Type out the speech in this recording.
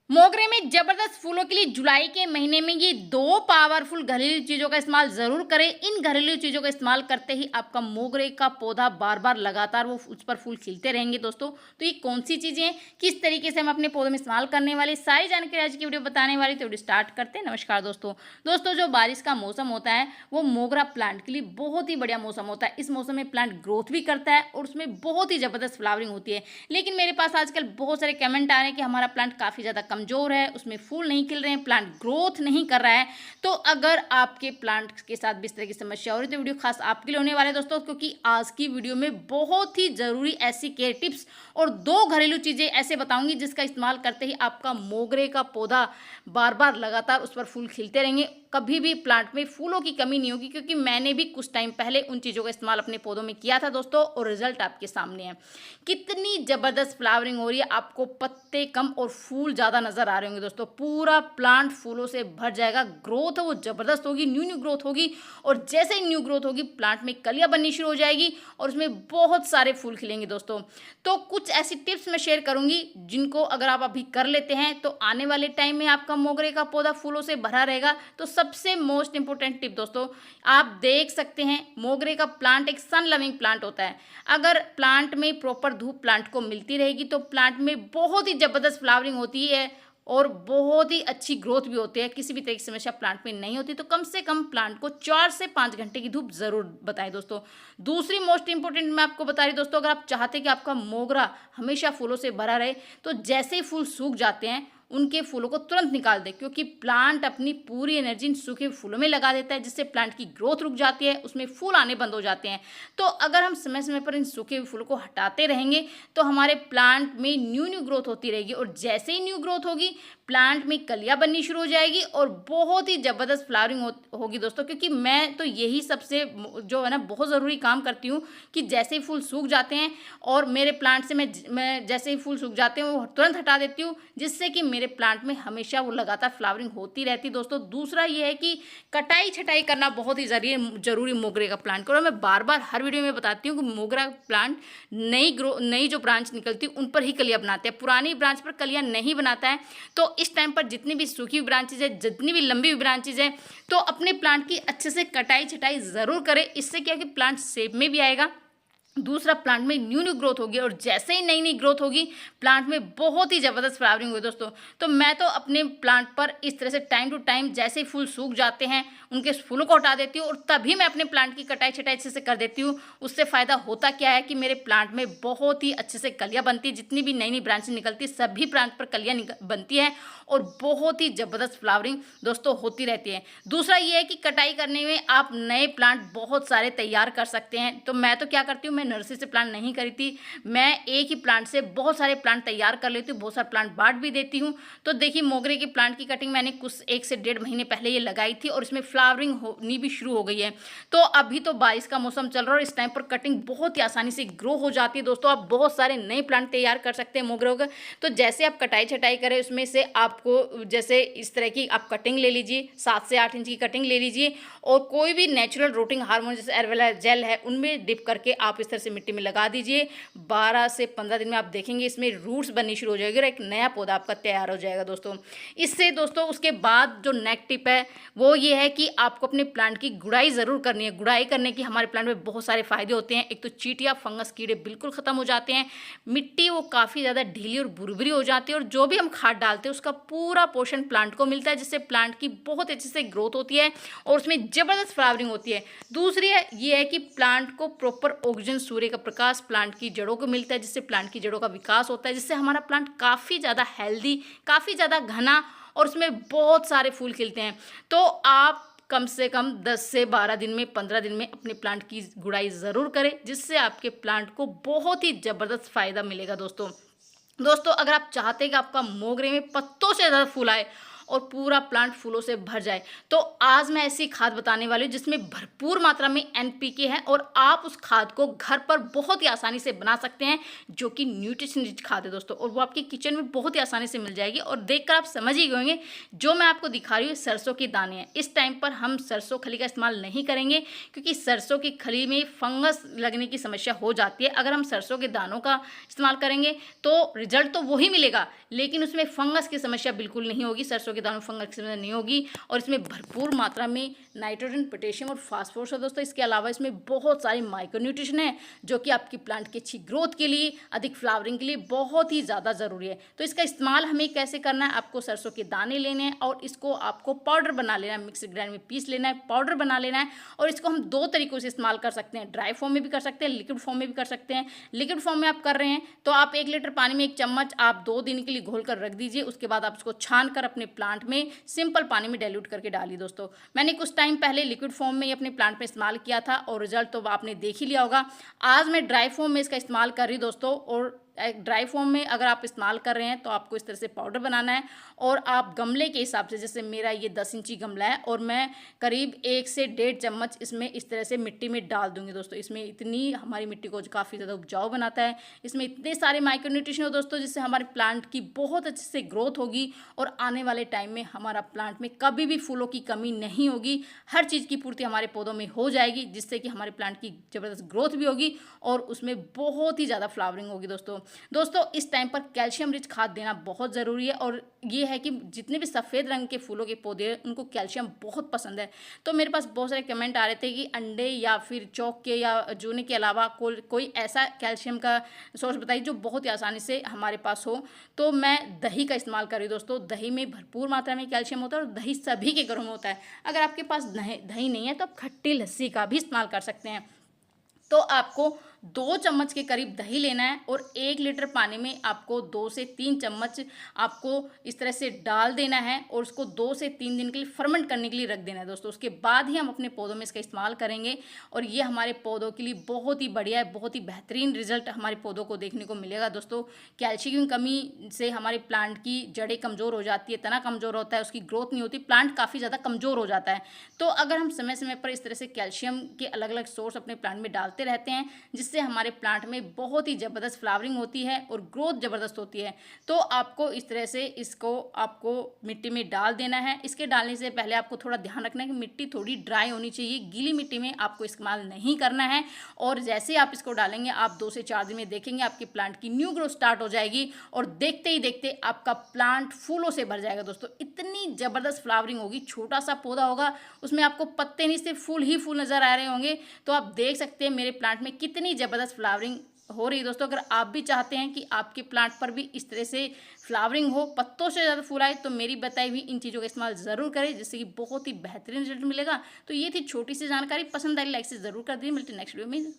मोगरे में जबरदस्त फूलों के लिए जुलाई के महीने में ये दो पावरफुल घरेलू चीजों का इस्तेमाल जरूर करें। इन घरेलू चीजों का इस्तेमाल करते ही आपका मोगरे का पौधा बार बार लगातार वो उस पर फूल खिलते रहेंगे दोस्तों। तो ये कौन सी चीजें हैं, किस तरीके से हम अपने पौधों में इस्तेमाल करने वाले, सारी जानकारी आज की वीडियो बताने वाली। तो वीडियो स्टार्ट करते हैं। नमस्कार दोस्तों। दोस्तों जो बारिश का मौसम होता है वो मोगरा प्लांट के लिए बहुत ही बढ़िया मौसम होता है। इस मौसम में प्लांट ग्रोथ भी करता है और उसमें बहुत ही जबरदस्त फ्लावरिंग होती है। लेकिन मेरे पास आजकल बहुत सारे कमेंट आ रहे हैं कि हमारा प्लांट काफी ज्यादा कमजोर है, उसमें फूल नहीं खिल रहे हैं, प्लांट ग्रोथ नहीं कर रहा है। तो अगर आपके प्लांट के साथ भी इस तरह की समस्या हो रही है तो वीडियो खास आपके लिए होने वाले दोस्तों, क्योंकि आज की वीडियो में बहुत ही जरूरी ऐसी केयर टिप्स और दो घरेलू चीजें ऐसे बताऊंगी जिसका इस्तेमाल करते ही आपका मोगरे का पौधा बार बार लगातार उस पर फूल खिलते रहेंगे, कभी भी प्लांट में फूलों की कमी नहीं होगी। क्योंकि मैंने भी कुछ टाइम पहले उन चीज़ों का इस्तेमाल अपने पौधों में किया था दोस्तों, और रिजल्ट आपके सामने है। कितनी ज़बरदस्त फ्लावरिंग हो रही है, आपको पत्ते कम और फूल ज़्यादा नज़र आ रहे होंगे दोस्तों। पूरा प्लांट फूलों से भर जाएगा, ग्रोथ है वो ज़बरदस्त होगी, न्यू न्यू ग्रोथ होगी। और जैसे ही न्यू ग्रोथ होगी प्लांट में कलियाँ बननी शुरू हो जाएगी और उसमें बहुत सारे फूल खिलेंगे दोस्तों। तो कुछ ऐसी टिप्स मैं शेयर करूंगी जिनको अगर आप अभी कर लेते हैं तो आने वाले टाइम में आपका मोगरे का पौधा फूलों से भरा रहेगा। तो सबसे मोस्ट इंपोर्टेंट टिप दोस्तों, आप देख सकते हैं मोगरे का प्लांट एक सन लविंग प्लांट होता है। अगर प्लांट में प्रॉपर धूप प्लांट को मिलती रहेगी तो प्लांट में बहुत ही जबरदस्त फ्लावरिंग होती है और बहुत ही अच्छी ग्रोथ भी होती है। किसी भी तरह की समस्या प्लांट में नहीं होती। तो कम से कम प्लांट को 4 से 5 घंटे की धूप जरूर बताएं दोस्तों। दूसरी मोस्ट इंपोर्टेंट मैं आपको बता रही दोस्तों, अगर आप चाहते हैं कि आपका मोगरा हमेशा फूलों से भरा रहे तो जैसे ही फूल सूख जाते हैं उनके फूलों को तुरंत निकाल दें, क्योंकि प्लांट अपनी पूरी एनर्जी इन सूखे फूलों में लगा देता है, जिससे प्लांट की ग्रोथ रुक जाती है, उसमें फूल आने बंद हो जाते हैं। तो अगर हम समय समय पर इन सूखे हुए फूलों को हटाते रहेंगे तो हमारे प्लांट में न्यू न्यू ग्रोथ होती रहेगी, और जैसे ही न्यू ग्रोथ होगी प्लांट में कलियां बननी शुरू हो जाएगी और बहुत ही ज़बरदस्त फ्लावरिंग होगी दोस्तों। क्योंकि मैं तो यही सबसे जो है ना बहुत ज़रूरी काम करती हूँ कि जैसे ही फूल सूख जाते हैं और मेरे प्लांट से मैं जैसे ही फूल सूख जाते हैं वो तुरंत हटा देती हूँ, जिससे कि मेरे प्लांट में हमेशा वो लगातार फ्लावरिंग होती रहती है दोस्तों। दूसरा ये है कि कटाई छटाई करना बहुत ही जरूरी मोगरे का प्लांट को। और मैं बार बार हर वीडियो में बताती हूँ कि मोगरा प्लांट नई जो ब्रांच निकलती है उन पर ही कलियां बनाते हैं, पुरानी ब्रांच पर कलियां नहीं बनाता है। तो इस टाइम पर जितनी भी सूखी ब्रांचेज है, जितनी भी लंबी ब्रांचेज है, तो अपने प्लांट की अच्छे से कटाई छटाई ज़रूर करें। इससे क्या कि प्लांट शेप में भी आएगा, दूसरा प्लांट में न्यू न्यू ग्रोथ होगी, और जैसे ही नई नई ग्रोथ होगी प्लांट में बहुत ही ज़बरदस्त फ्लावरिंग होगी दोस्तों। तो मैं तो अपने प्लांट पर इस तरह से टाइम टू टाइम जैसे ही फूल सूख जाते हैं उनके फूलों को हटा देती हूँ और तभी मैं अपने प्लांट की कटाई छटाई अच्छे से कर देती हूँ। उससे फ़ायदा होता क्या है कि मेरे प्लांट में बहुत ही अच्छे से कलियाँ बनती है, जितनी भी नई नई ब्रांचें निकलती है सभी प्लांट पर कलियाँ बनती है और बहुत ही ज़बरदस्त फ्लावरिंग दोस्तों होती रहती है। दूसरा ये है कि कटाई करने में आप नए प्लांट बहुत सारे तैयार कर सकते हैं। तो मैं तो क्या करती हूँ, मैं नर्सरी से प्लांट नहीं खरीदती, मैं एक ही प्लांट से बहुत सारे प्लांट तैयार कर लेती हूँ, बहुत सारे प्लांट बांट भी देती हूँ। तो देखिए मोगरे के प्लांट की कटिंग मैंने कुछ 1 से 1.5 महीने पहले ये लगाई थी और इसमें फ्लावरिंग होनी भी शुरू हो गई है। तो अभी तो बारिश का मौसम चल रहा है और इस टाइम पर कटिंग बहुत ही आसानी से ग्रो हो जाती है दोस्तों। आप बहुत सारे नए प्लांट तैयार कर सकते हैं मोगरे के। तो जैसे आप कटाई छटाई करें उसमें से आपको जैसे इस तरह की आप कटिंग ले लीजिए, 7 से 8 इंच की कटिंग ले लीजिए और कोई भी नेचुरल रूटिंग हार्मोन जैसे एलोवेरा जेल है उनमें डिप करके आप इस तरह से मिट्टी में लगा दीजिए। 12 से 15 दिन में आप देखेंगे इसमें रूट्स बननी शुरू हो जाएगी और एक नया पौधा आपका तैयार हो जाएगा दोस्तों। इससे दोस्तों उसके बाद जो नेक्स्ट टिप है वो ये है कि आपको अपने प्लांट की गुड़ाई ज़रूर करनी है। गुड़ाई करने की हमारे प्लांट में बहुत सारे फायदे होते हैं। एक तो चींटियाँ फंगस कीड़े बिल्कुल ख़त्म हो जाते हैं, मिट्टी वो काफ़ी ज़्यादा ढीली और भुरभुरी हो जाती है और जो भी हम खाद डालते हैं उसका पूरा पोषण प्लांट को मिलता है, जिससे प्लांट की बहुत अच्छे से ग्रोथ होती है और उसमें ज़बरदस्त फ्लावरिंग होती है। दूसरी ये है कि प्लांट को प्रॉपर ऑक्सीजन, सूर्य का प्रकाश प्लांट की जड़ों को मिलता है, जिससे प्लांट की जड़ों का विकास होता है, जिससे हमारा प्लांट काफ़ी ज़्यादा हेल्दी, काफ़ी ज़्यादा घना और उसमें बहुत सारे फूल खिलते हैं। तो आप कम से कम 10 से 12 दिन में, 15 दिन में अपने प्लांट की गुड़ाई ज़रूर करें, जिससे आपके प्लांट को बहुत ही ज़बरदस्त फ़ायदा मिलेगा दोस्तों। अगर आप चाहते हैं कि आपका मोगरे में पत्तों से ज़्यादा फूल आए और पूरा प्लांट फूलों से भर जाए। तो आज मैं ऐसी खाद बताने वाली हूँ जिसमें भरपूर मात्रा में एनपीके है और आप उस खाद को घर पर बहुत ही आसानी से बना सकते हैं, जो कि न्यूट्रिशन रिच खाद है दोस्तों, और वो आपके किचन में बहुत ही आसानी से मिल जाएगी। और देखकर आप समझ ही गए होंगे, जो मैं आपको दिखा रही हूँ सरसों के दाने हैं। इस टाइम पर हम सरसों खली का इस्तेमाल नहीं करेंगे क्योंकि सरसों की खली में फंगस लगने की समस्या हो जाती है। अगर हम सरसों के दानों का इस्तेमाल करेंगे तो रिजल्ट तो वही मिलेगा, लेकिन उसमें फंगस की समस्या बिल्कुल नहीं होगी। सरसों के दानों फंगस की समस्या नहीं होगी और इसमें भरपूर मात्रा में नाइट्रोजन, पोटेशियम और फास्फोरस है दोस्तों। इसके अलावा इसमें बहुत सारी माइक्रोन्यूट्रिशन है जो कि आपकी प्लांट की अच्छी ग्रोथ के लिए, अधिक फ्लावरिंग के लिए बहुत ही ज़्यादा ज़रूरी है। तो इसका इस्तेमाल हमें कैसे करना है, आपको सरसों के दाने लेने हैं और इसको आपको पाउडर बना लेना है, मिक्सर ग्राइंडर में पीस लेना है, पाउडर बना लेना है। और इसको हम दो तरीक़ों से इस्तेमाल कर सकते हैं, ड्राई फॉर्म में भी कर सकते हैं, लिक्विड फॉर्म में भी कर सकते हैं। लिक्विड फॉर्म में आप कर रहे हैं तो आप 1 लीटर पानी में 1 चम्मच आप 2 दिन के लिए घोल कर रख दीजिए। उसके बाद आप उसको छान कर अपने प्लांट में सिंपल पानी में डाइल्यूट करके डालिए दोस्तों। मैंने कुछ टाइम पहले लिक्विड फॉर्म में अपने प्लांट में इस्तेमाल किया था और रिजल्ट तो आपने देख ही लिया होगा। आज मैं ड्राई फॉर्म में इसका इस्तेमाल कर रही दोस्तों। और ड्राई फॉर्म में अगर आप इस्तेमाल कर रहे हैं तो आपको इस तरह से पाउडर बनाना है और आप गमले के हिसाब से, जैसे मेरा ये 10 इंची गमला है और मैं करीब 1 से 1.5 चम्मच इसमें इस तरह से मिट्टी में डाल दूंगी दोस्तों। इसमें इतनी हमारी मिट्टी को काफ़ी ज़्यादा उपजाऊ बनाता है, इसमें इतने सारे माइक्रोन्यूट्रिशन हो दोस्तों जिससे हमारे प्लांट की बहुत अच्छे से ग्रोथ होगी और आने वाले टाइम में हमारा प्लांट में कभी भी फूलों की कमी नहीं होगी। हर चीज़ की पूर्ति हमारे पौधों में हो जाएगी जिससे कि हमारे प्लांट की ज़बरदस्त ग्रोथ भी होगी और उसमें बहुत ही ज़्यादा फ्लावरिंग होगी दोस्तों। इस टाइम पर कैल्शियम रिच खाद देना बहुत ज़रूरी है और ये है कि जितने भी सफ़ेद रंग के फूलों के पौधे हैं उनको कैल्शियम बहुत पसंद है। तो मेरे पास बहुत सारे कमेंट आ रहे थे कि अंडे या फिर चौक के या जूने के अलावा कोई ऐसा कैल्शियम का सोर्स बताइए जो बहुत ही आसानी से हमारे पास हो। तो मैं दही का इस्तेमाल कर रही हूँ दोस्तों। दही में भरपूर मात्रा में कैल्शियम होता है और दही सभी के घरों में होता है। अगर आपके पास दही नहीं है तो आप खट्टी लस्सी का भी इस्तेमाल कर सकते हैं। तो आपको 2 चम्मच के करीब दही लेना है और 1 लीटर पानी में आपको 2 से 3 चम्मच आपको इस तरह से डाल देना है और उसको 2 से 3 दिन के लिए फर्मेंट करने के लिए रख देना है दोस्तों। उसके बाद ही हम अपने पौधों में इसका इस्तेमाल करेंगे और ये हमारे पौधों के लिए बहुत ही बढ़िया है, बहुत ही बेहतरीन रिजल्ट हमारे पौधों को देखने को मिलेगा दोस्तों। कैल्शियम की कमी से हमारे प्लांट की जड़ें कमज़ोर हो जाती है, तना कमज़ोर होता है, उसकी ग्रोथ नहीं होती, प्लांट काफ़ी ज़्यादा कमज़ोर हो जाता है। तो अगर हम समय समय पर इस तरह से कैल्शियम के अलग अलग सोर्स अपने प्लांट में डालते रहते हैं जिससे हमारे प्लांट में बहुत ही ज़बरदस्त फ्लावरिंग होती है और ग्रोथ ज़बरदस्त होती है। तो आपको इस तरह से इसको आपको मिट्टी में डाल देना है। इसके डालने से पहले आपको थोड़ा ध्यान रखना है कि मिट्टी थोड़ी ड्राई होनी चाहिए, गीली मिट्टी में आपको इस्तेमाल नहीं करना है। और जैसे आप इसको डालेंगे आप 2 से 4 दिन में देखेंगे आपके प्लांट की न्यू ग्रोथ स्टार्ट हो जाएगी और देखते ही देखते आपका प्लांट फूलों से भर जाएगा दोस्तों। इतनी ज़बरदस्त फ्लावरिंग होगी, छोटा सा पौधा होगा उसमें आपको पत्ते नहीं सिर्फ फूल ही फूल नज़र आ रहे होंगे। तो आप देख सकते हैं मेरे प्लांट में कितनी ज़बरदस्त फ्लावरिंग हो रही है दोस्तों। अगर आप भी चाहते हैं कि आपके प्लांट पर भी इस तरह से फ्लावरिंग हो, पत्तों से ज़्यादा फूल आए, तो मेरी बताई हुई इन चीज़ों का इस्तेमाल ज़रूर करें जिससे कि बहुत ही बेहतरीन रिजल्ट मिलेगा। तो ये थी छोटी सी जानकारी, पसंद आई लाइक से ज़रूर कर दी। मिलते नेक्स्ट वीडियो में।